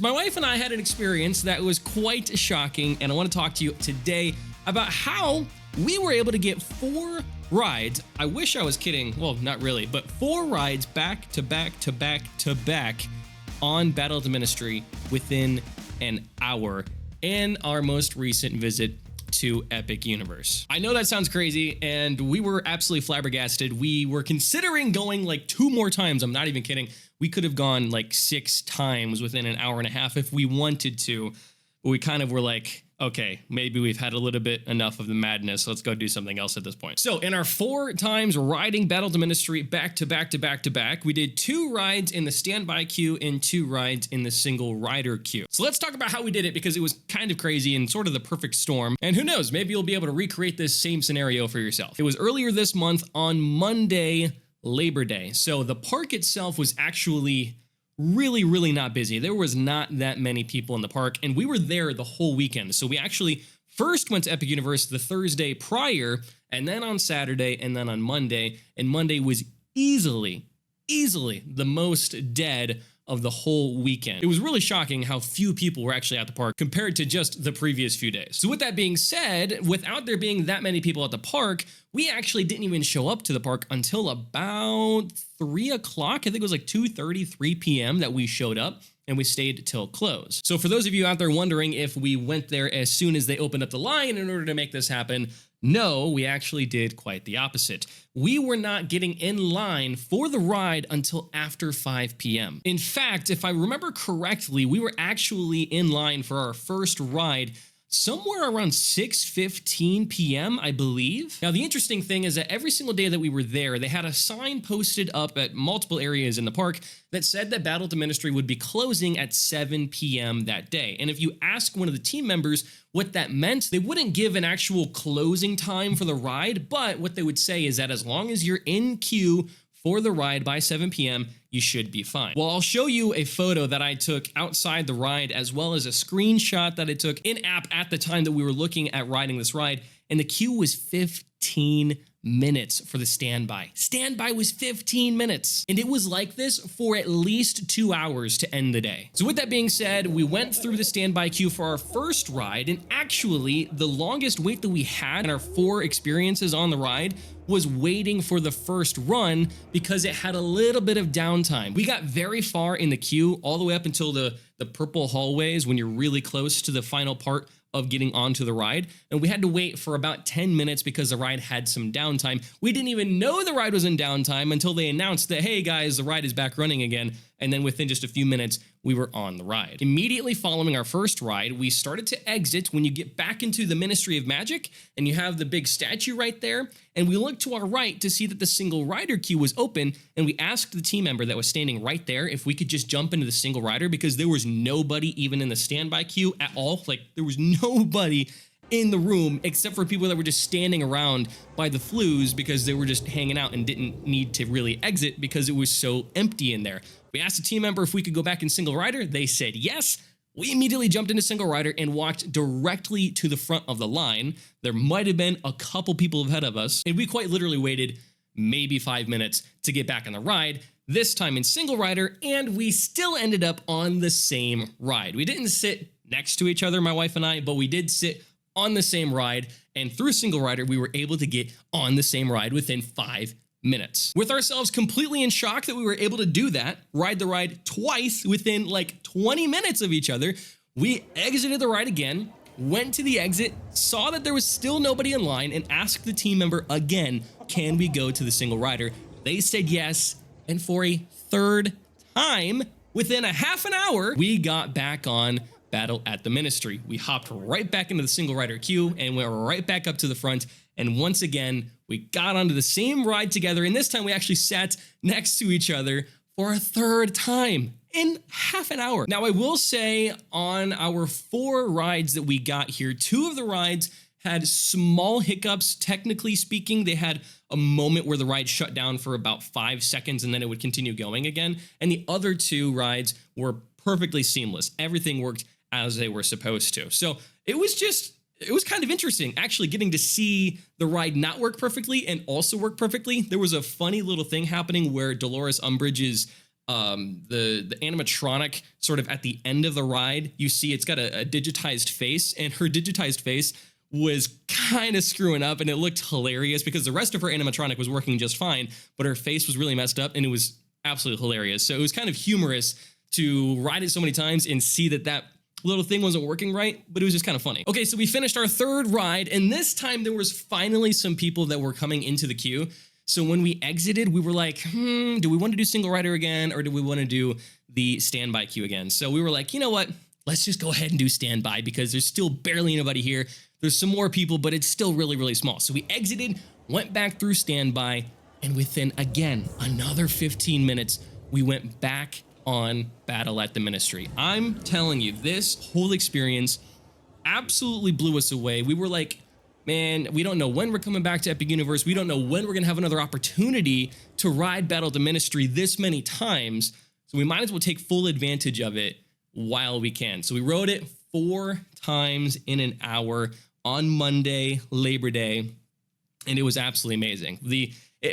My wife and I had an experience that was quite shocking, and I want to talk to you today about how we were able to get 4 rides. I wish I was kidding. Well, not really, but 4 rides back to back to back to back on Battle of the Ministry within an hour in our most recent visit to Epic Universe. I know that sounds crazy, and we were absolutely flabbergasted. We were considering going like 2 more times. I'm not even kidding. We could have gone like 6 times within an hour and a half if we wanted to, but we kind of were like, okay, maybe we've had a little bit enough of the madness. Let's go do something else at this point. So in our 4 times riding Battle of the Ministry back to back to back to back, we did 2 rides in the standby queue and 2 rides in the single rider queue. So let's talk about how we did it, because it was kind of crazy and sort of the perfect storm. And who knows, maybe you'll be able to recreate this same scenario for yourself. It was earlier this month on Monday, Labor Day. So the park itself was actually really not busy. There was not that many people in the park, and we were there the whole weekend. So we actually first went to Epic Universe the Thursday prior, and then on Saturday, and then on Monday. And Monday was easily the most dead of the whole weekend. It was really shocking how few people were actually at the park compared to just the previous few days. So with that being said, without there being that many people at the park, we actually didn't even show up to the park until about 3 o'clock. I think it was like 2:30, 3 p.m. that we showed up, and we stayed till close. So for those of you out there wondering if we went there as soon as they opened up the line in order to make this happen, no, we actually did quite the opposite. We were not getting in line for the ride until after 5 p.m. In fact, if I remember correctly, we were actually in line for our first ride somewhere around 6:15 p.m., I believe. Now, the interesting thing is that every single day that we were there, they had a sign posted up at multiple areas in the park that said that Battle of the Ministry would be closing at 7 p.m. that day. And if you ask one of the team members what that meant, they wouldn't give an actual closing time for the ride, but what they would say is that as long as you're in queue for the ride by 7 p.m., you should be fine. Well, I'll show you a photo that I took outside the ride, as well as a screenshot that I took in-app at the time that we were looking at riding this ride, and the queue was 15 minutes for the standby. Standby was 15 minutes, and it was like this for at least 2 hours to end the day. So with that being said, we went through the standby queue for our first ride, and actually the longest wait that we had in our 4 experiences on the ride was waiting for the first run, because it had a little bit of downtime. We got very far in the queue, all the way up until the purple hallways when you're really close to the final part of getting onto the ride, and we had to wait for about 10 minutes because the ride had some downtime. We didn't even know the ride was in downtime until they announced that, hey guys, the ride is back running again, and then within just a few minutes, we were on the ride. Immediately following our first ride, we started to exit when you get back into the Ministry of Magic, and you have the big statue right there, and we looked to our right to see that the single rider queue was open, and we asked the team member that was standing right there if we could just jump into the single rider, because there was nobody even in the standby queue at all. Like, there was nobody in the room except for people that were just standing around by the flues because they were just hanging out and didn't need to really exit because it was so empty in there. We asked the team member if we could go back in single rider. They said yes. We immediately jumped into single rider and walked directly to the front of the line. There might have been a couple people ahead of us, and we quite literally waited maybe 5 minutes to get back on the ride, this time in single rider, and we still ended up on the same ride. We didn't sit next to each other, my wife and I, but we did sit on the same ride, and through single rider, we were able to get on the same ride within 5 minutes. With ourselves completely in shock that we were able to do that, ride the ride twice within like 20 minutes of each other, we exited the ride again, went to the exit, saw that there was still nobody in line, and asked the team member again, can we go to the single rider? They said yes, and for a 3rd time, within a half an hour, we got back on Battle at the Ministry. We hopped right back into the single rider queue and went right back up to the front. And once again, we got onto the same ride together. And this time we actually sat next to each other for a 3rd time in half an hour. Now, I will say on our 4 rides that we got here, 2 of the rides had small hiccups. Technically speaking, they had a moment where the ride shut down for about 5 seconds and then it would continue going again. And the other 2 rides were perfectly seamless. Everything worked as they were supposed to. So it was kind of interesting actually getting to see the ride not work perfectly and also work perfectly. There was a funny little thing happening where Dolores Umbridge's the animatronic sort of at the end of the ride, you see it's got a digitized face, and her digitized face was kind of screwing up, and it looked hilarious because the rest of her animatronic was working just fine, but her face was really messed up, and it was absolutely hilarious. So it was kind of humorous to ride it so many times and see that little thing wasn't working right, but it was just kind of funny. Okay, so we finished our third ride, and this time there was finally some people that were coming into the queue. So when we exited, we were like, do we want to do single rider again, or do we want to do the standby queue again? So we were like, you know what? Let's just go ahead and do standby because there's still barely anybody here. There's some more people, but it's still really, really small. So we exited, went back through standby, and within, again, another 15 minutes, we went back on Battle at the Ministry. I'm telling you, this whole experience absolutely blew us away. We were like, man, we don't know when we're coming back to Epic Universe. We don't know when we're going to have another opportunity to ride Battle at the Ministry this many times. So we might as well take full advantage of it while we can. So we rode it 4 times in an hour on Monday, Labor Day, and it was absolutely amazing.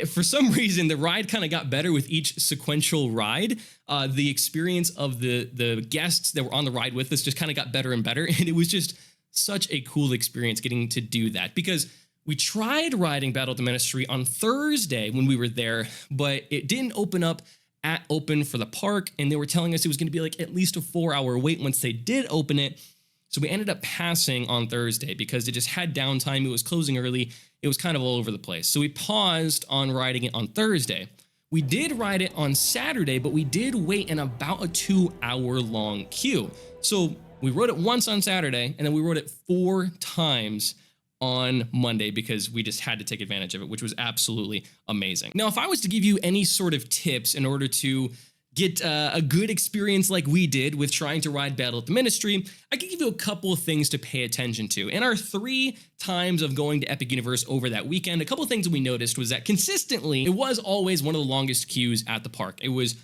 For some reason, the ride kind of got better with each sequential ride. The experience of the guests that were on the ride with us just kind of got better and better, and it was just such a cool experience getting to do that, because we tried riding Battle at the Ministry on Thursday when we were there, but it didn't open up at open for the park, and they were telling us it was going to be like at least a 4-hour wait once they did open it. So we ended up passing on Thursday because it just had downtime. It was closing early. It was kind of all over the place. So we paused on riding it on Thursday. We did ride it on Saturday, but we did wait in about a 2-hour long queue. So we rode it once on Saturday, and then we rode it 4 times on Monday because we just had to take advantage of it, which was absolutely amazing. Now, if I was to give you any sort of tips in order to get a good experience like we did with trying to ride Battle at the Ministry, I could give you a couple of things to pay attention to. In our 3 times of going to Epic Universe over that weekend, a couple of things that we noticed was that consistently, it was always one of the longest queues at the park. It was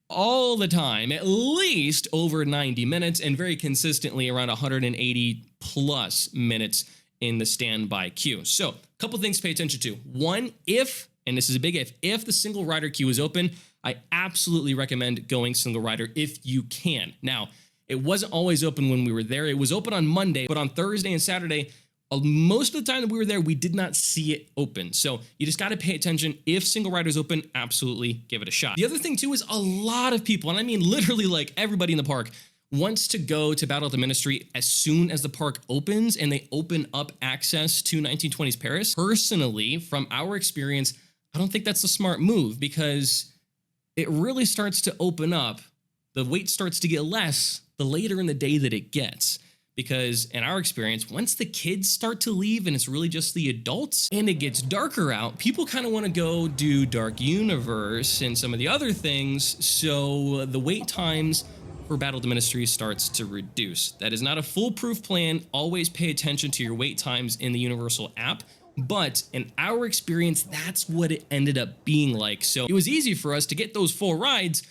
all the time, at least over 90 minutes, and very consistently around 180 plus minutes in the standby queue. So a couple things to pay attention to. One, and this is a big if the single rider queue is open, I absolutely recommend going single rider if you can. Now, it wasn't always open when we were there. It was open on Monday, but on Thursday and Saturday, most of the time that we were there, we did not see it open. So you just got to pay attention. If single rider is open, absolutely give it a shot. The other thing too is a lot of people, and I mean literally like everybody in the park, wants to go to Battle at the Ministry as soon as the park opens and they open up access to 1920s Paris. Personally, from our experience, I don't think that's a smart move because it really starts to open up. The wait starts to get less the later in the day that it gets. Because in our experience, once the kids start to leave and it's really just the adults and it gets darker out, people kind of want to go do Dark Universe and some of the other things. So the wait times for Battle of the Ministry starts to reduce. That is not a foolproof plan. Always pay attention to your wait times in the Universal app. But in our experience, that's what it ended up being like. So it was easy for us to get those 4 rides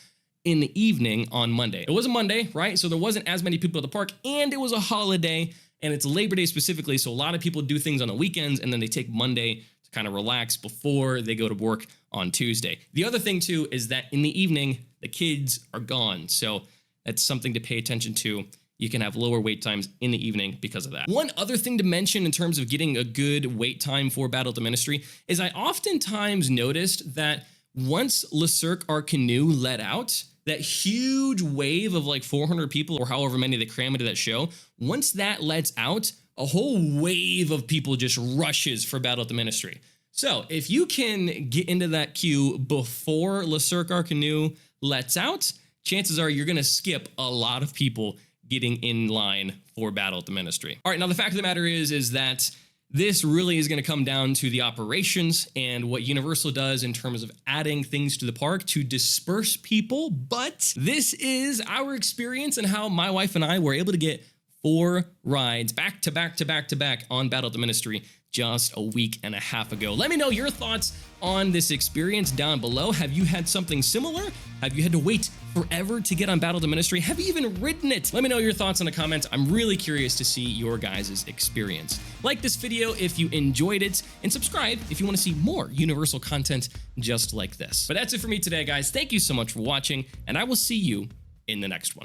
in the evening on Monday. It was a Monday, right? So there wasn't as many people at the park, and it was a holiday, and it's Labor Day specifically. So a lot of people do things on the weekends, and then they take Monday to kind of relax before they go to work on Tuesday. The other thing too is that in the evening, the kids are gone. So that's something to pay attention to. You can have lower wait times in the evening because of that. One other thing to mention in terms of getting a good wait time for Battle at the Ministry is I oftentimes noticed that once Le Cirque Arcanu let out, that huge wave of like 400 people or however many they cram into that show, once that lets out, a whole wave of people just rushes for Battle at the Ministry. So if you can get into that queue before Le Cirque Arcanu lets out, chances are you're going to skip a lot of people getting in line for Battle at the Ministry. All right, now the fact of the matter is that this really is going to come down to the operations and what Universal does in terms of adding things to the park to disperse people. But this is our experience and how my wife and I were able to get 4 rides back to back to back to back on Battle of the Ministry just a week and a half ago. Let me know your thoughts on this experience down below. Have you had something similar? Have you had to wait forever to get on Battle of the Ministry? Have you even ridden it? Let me know your thoughts in the comments. I'm really curious to see your guys' experience. Like this video if you enjoyed it, and subscribe if you want to see more Universal content just like this. But that's it for me today, guys. Thank you so much for watching, and I will see you in the next one.